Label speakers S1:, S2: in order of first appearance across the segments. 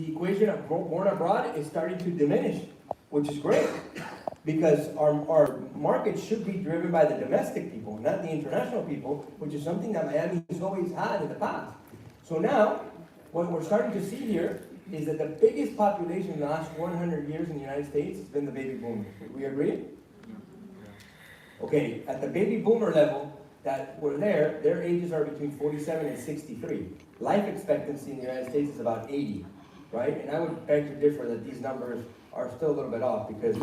S1: the equation of born abroad is starting to diminish, which is great. Because our market should be driven by the domestic people, not the international people, which is something that Miami has always had in the past. So now, what we're starting to see here is that the biggest population in the last 100 years in the United States has been the baby boomers. We agree? Okay, at the baby boomer level that were there, their ages are between 47 and 63. Life expectancy in the United States is about 80, right? And I would beg to differ that these numbers are still a little bit off because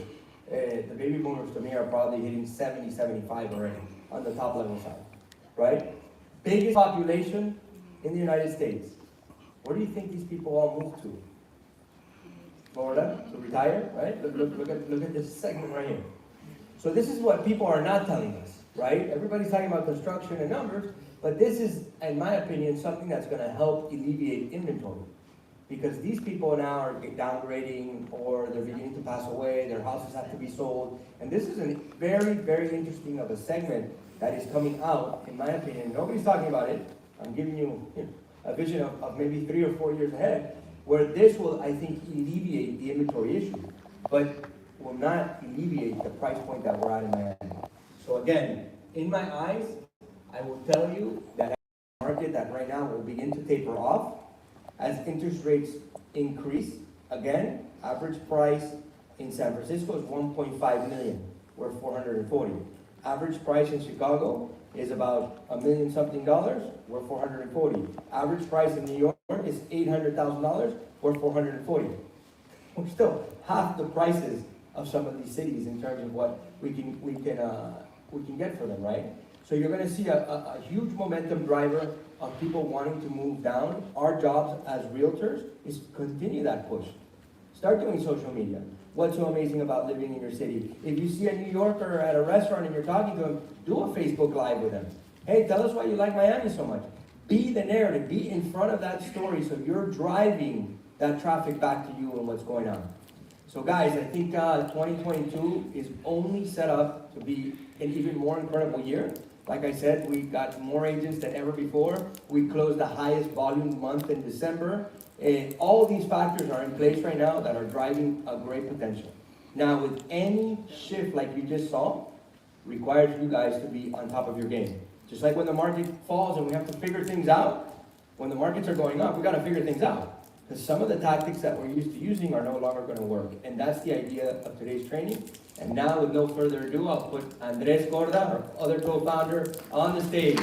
S1: the baby boomers to me are probably hitting 70, 75 already on the top level side, right? Biggest population in the United States. Where do you think these people all move to? Florida, to retire, right? Look at this segment right here. So this is what people are not telling us, right? Everybody's talking about construction and numbers, but this is, in my opinion, something that's gonna help alleviate inventory. Because these people now are downgrading or they're beginning to pass away, their houses have to be sold. And this is a very, very interesting of a segment that is coming out, in my opinion. Nobody's talking about it. I'm giving you a vision of maybe 3 or 4 years ahead, where this will, I think, alleviate the inventory issue, but will not alleviate the price point that we're at in Miami. So again, in my eyes, I will tell you that a market that right now will begin to taper off, as interest rates increase. Again, average price in San Francisco is 1.5 million. We're 440. Average price in Chicago is about $1 million something. We're 440. Average price in New York is $800,000. We're 440. We're still half the prices of some of these cities in terms of what we can get for them, right? So you're going to see a huge momentum driver of people wanting to move down. Our jobs as realtors is to continue that push. Start doing social media. What's so amazing about living in your city? If you see a New Yorker at a restaurant and you're talking to him, do a Facebook Live with him. Hey, tell us why you like Miami so much. Be the narrative. Be in front of that story so you're driving that traffic back to you and what's going on. So guys, I think 2022 is only set up to be an even more incredible year. Like I said, we got more agents than ever before. We closed the highest volume month in December. And all of these factors are in place right now that are driving a great potential. Now, with any shift like you just saw, requires you guys to be on top of your game. Just like when the market falls and we have to figure things out, when the markets are going up, we got to figure things out. Because some of the tactics that we're used to using are no longer going to work. And that's the idea of today's training. And now, with no further ado, I'll put Andres KORDA, our other co-founder, on the stage.